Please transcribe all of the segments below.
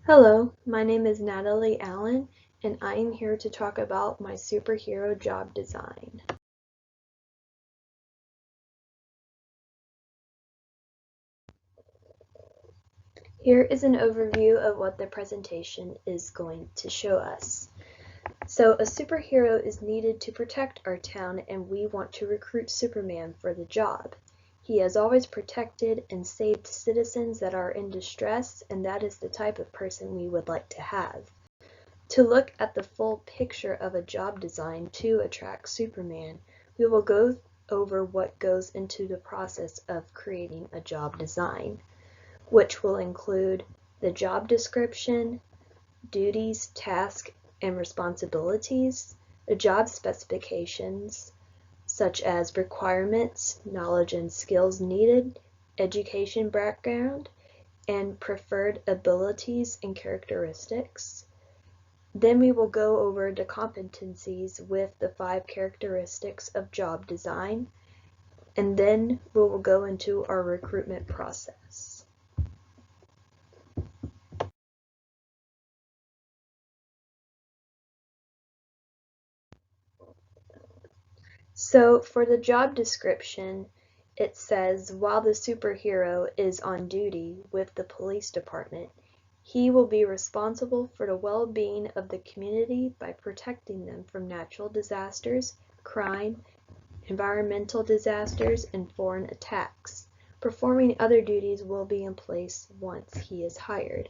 Hello, my name is Natalie Allen, and I am here to talk about my superhero job design. Here is an overview of what the presentation is going to show us. So a superhero is needed to protect our town, and we want to recruit Superman for the job. He has always protected and saved citizens that are in distress, and that is the type of person we would like to have. To look at the full picture of a job design to attract Superman, we will go over what goes into the process of creating a job design, which will include the job description, duties, tasks, and responsibilities, the job specifications, such as requirements, knowledge and skills needed, education background, and preferred abilities and characteristics. Then we will go over the competencies with the 5 characteristics of job design, and then we will go into our recruitment process. So for the job description, it says while the superhero is on duty with the police department, he will be responsible for the well-being of the community by protecting them from natural disasters, crime, environmental disasters, and foreign attacks. Performing other duties will be in place once he is hired.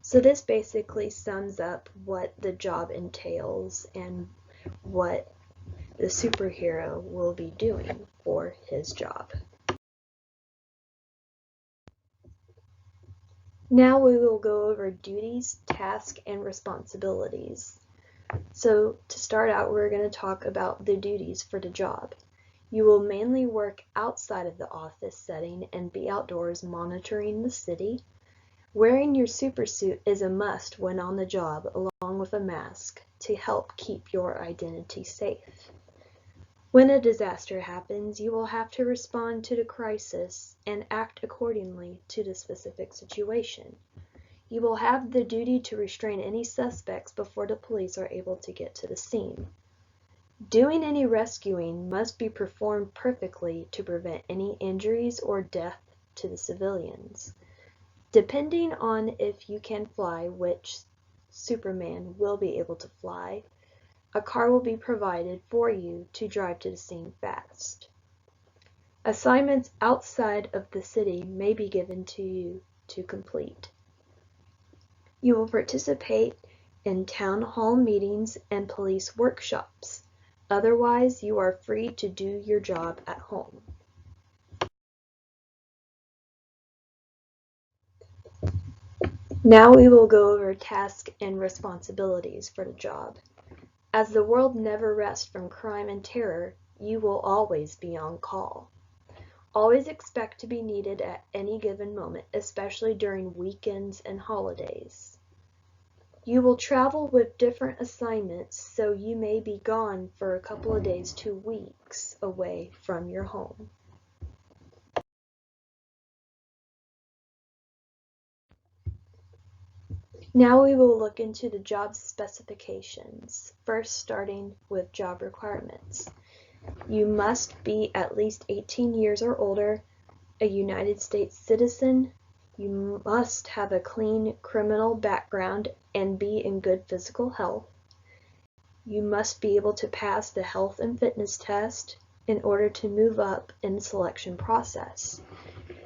So this basically sums up what the job entails and what the superhero will be doing for his job. Now we will go over duties, tasks, and responsibilities. So to start out, we're going to talk about the duties for the job. You will mainly work outside of the office setting and be outdoors monitoring the city. Wearing your supersuit is a must when on the job, along with a mask, to help keep your identity safe. When a disaster happens, you will have to respond to the crisis and act accordingly to the specific situation. You will have the duty to restrain any suspects before the police are able to get to the scene. Doing any rescuing must be performed perfectly to prevent any injuries or death to the civilians. Depending on if you can fly, which Superman will be able to fly, a car will be provided for you to drive to the scene fast. Assignments outside of the city may be given to you to complete. You will participate in town hall meetings and police workshops. Otherwise, you are free to do your job at home. Now we will go over tasks and responsibilities for the job. As the world never rests from crime and terror, you will always be on call. Always expect to be needed at any given moment, especially during weekends and holidays. You will travel with different assignments, so you may be gone for a couple of days to weeks away from your home. Now we will look into the job specifications, first starting with job requirements. You must be at least 18 years or older, a United States citizen. You must have a clean criminal background and be in good physical health. You must be able to pass the health and fitness test in order to move up in the selection process.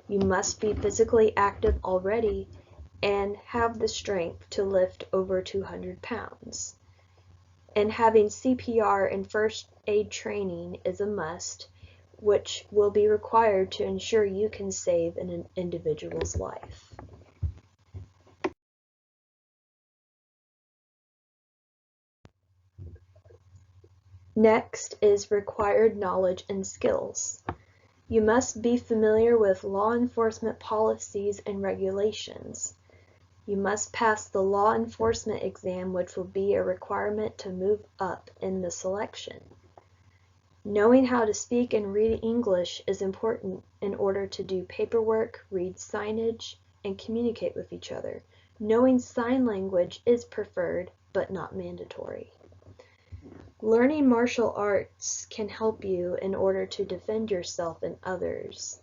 You must be physically active already and have the strength to lift over 200 pounds. And having CPR and first aid training is a must, which will be required to ensure you can save an individual's life. Next is required knowledge and skills. You must be familiar with law enforcement policies and regulations. You must pass the law enforcement exam, which will be a requirement to move up in the selection. Knowing how to speak and read English is important in order to do paperwork, read signage, and communicate with each other. Knowing sign language is preferred, but not mandatory. Learning martial arts can help you in order to defend yourself and others.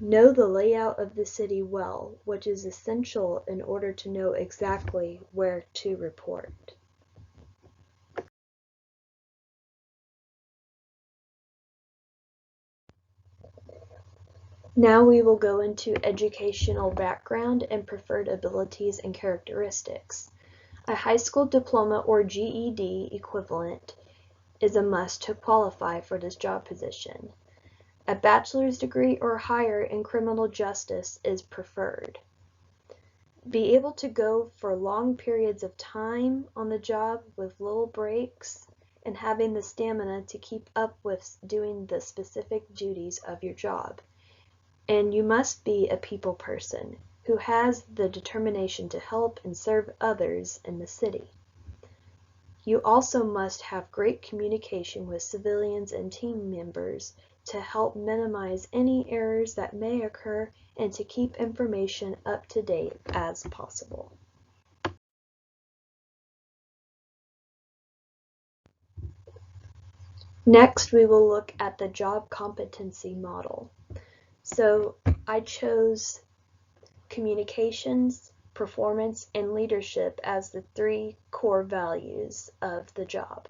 Know the layout of the city well, which is essential in order to know exactly where to report. Now we will go into educational background and preferred abilities and characteristics. A high school diploma or GED equivalent is a must to qualify for this job position. A bachelor's degree or higher in criminal justice is preferred. Be able to go for long periods of time on the job with little breaks and having the stamina to keep up with doing the specific duties of your job. And you must be a people person who has the determination to help and serve others in the city. You also must have great communication with civilians and team members to help minimize any errors that may occur and to keep information up to date as possible. Next, we will look at the job competency model. So I chose communications, performance, and leadership as the 3 core values of the job.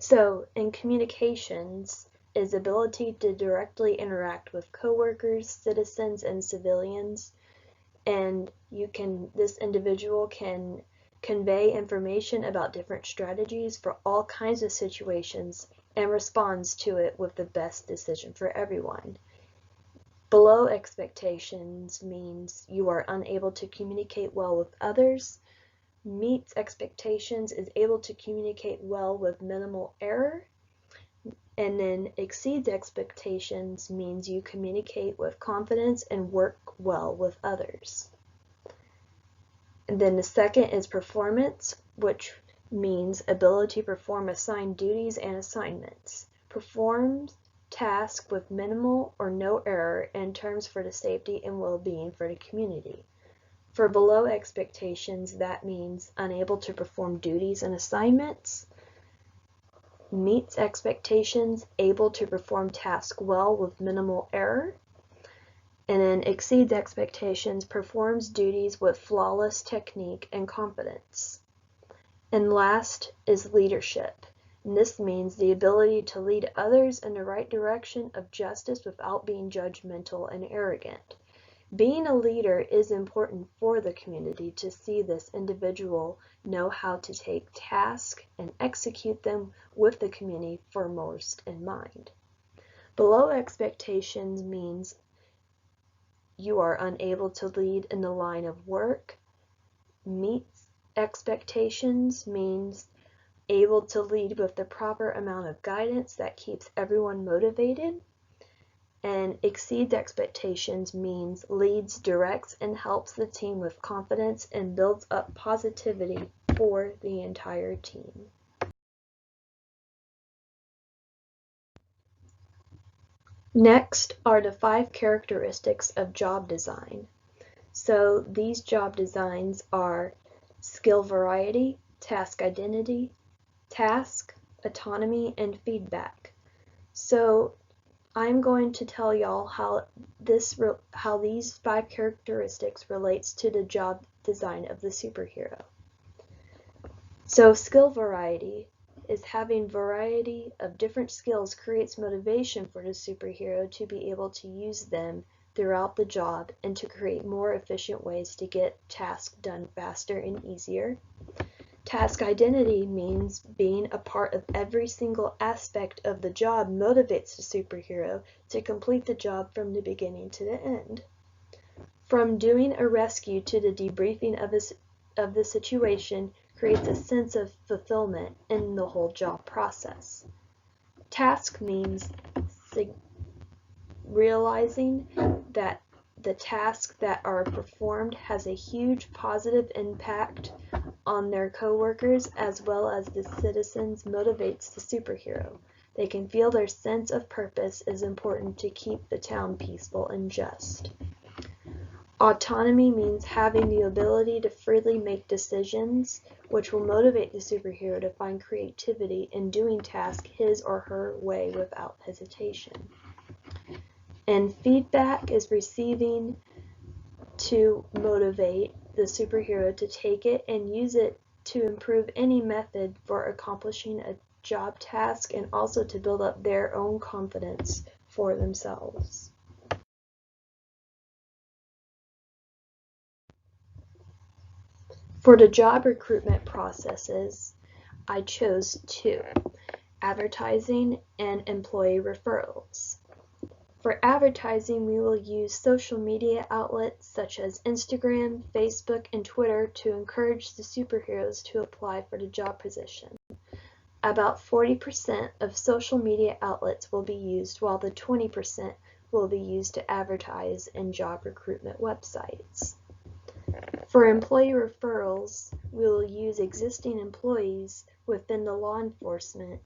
So in communications is ability to directly interact with coworkers, citizens, and civilians, and this individual can convey information about different strategies for all kinds of situations and responds to it with the best decision for everyone. Below expectations means you are unable to communicate well with others. Meets expectations is able to communicate well with minimal error. And then exceeds expectations means you communicate with confidence and work well with others. And then the second is performance, which means ability to perform assigned duties and assignments. Performs task with minimal or no error in terms for the safety and well-being for the community. For below expectations, that means unable to perform duties and assignments. Meets expectations, able to perform tasks well with minimal error. And then exceeds expectations, performs duties with flawless technique and confidence. And last is leadership. And this means the ability to lead others in the right direction of justice without being judgmental and arrogant. Being a leader is important for the community to see this individual know how to take tasks and execute them with the community foremost in mind. Below expectations means you are unable to lead in the line of work. Meets expectations means able to lead with the proper amount of guidance that keeps everyone motivated. And exceeds expectations means leads, directs, and helps the team with confidence and builds up positivity for the entire team. Next are the 5 characteristics of job design. So these job designs are skill variety, task identity, task, autonomy, and feedback. So I'm going to tell y'all how these 5 characteristics relates to the job design of the superhero. So skill variety is having variety of different skills creates motivation for the superhero to be able to use them throughout the job and to create more efficient ways to get tasks done faster and easier. Task identity means being a part of every single aspect of the job motivates the superhero to complete the job from the beginning to the end. From doing a rescue to the debriefing of the situation creates a sense of fulfillment in the whole job process. Task means realizing that the tasks that are performed has a huge positive impact on their coworkers as well as the citizens motivates the superhero. They can feel their sense of purpose is important to keep the town peaceful and just. Autonomy means having the ability to freely make decisions, which will motivate the superhero to find creativity in doing tasks his or her way without hesitation. And feedback is receiving to motivate the superhero to take it and use it to improve any method for accomplishing a job task and also to build up their own confidence for themselves. For the job recruitment processes, I chose two: advertising and employee referrals. For advertising, we will use social media outlets such as Instagram, Facebook, and Twitter to encourage the superheroes to apply for the job position. About 40% of social media outlets will be used, while the 20% will be used to advertise in job recruitment websites. For employee referrals, we will use existing employees within the law enforcement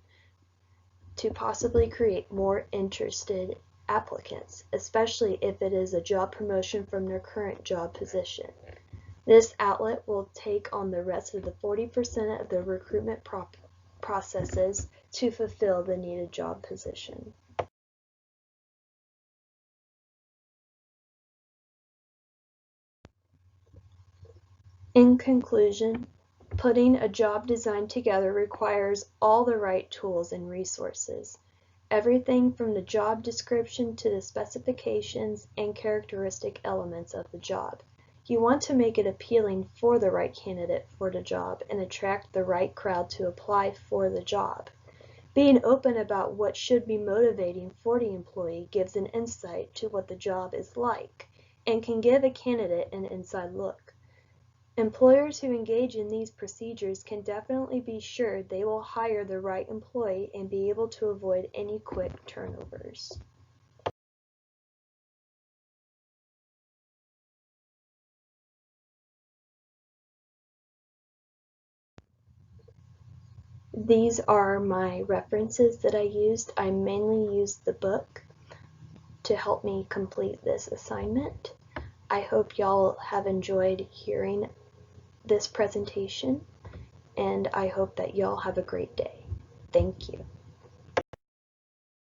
to possibly create more interested applicants, especially if it is a job promotion from their current job position. This outlet will take on the rest of the 40% of the recruitment processes to fulfill the needed job position. In conclusion, putting a job design together requires all the right tools and resources. Everything from the job description to the specifications and characteristic elements of the job. You want to make it appealing for the right candidate for the job and attract the right crowd to apply for the job. Being open about what should be motivating for the employee gives an insight to what the job is like and can give a candidate an inside look. Employers who engage in these procedures can definitely be sure they will hire the right employee and be able to avoid any quick turnovers. These are my references that I used. I mainly used the book to help me complete this assignment. I hope y'all have enjoyed hearing this presentation, and I hope that y'all have a great day. Thank you.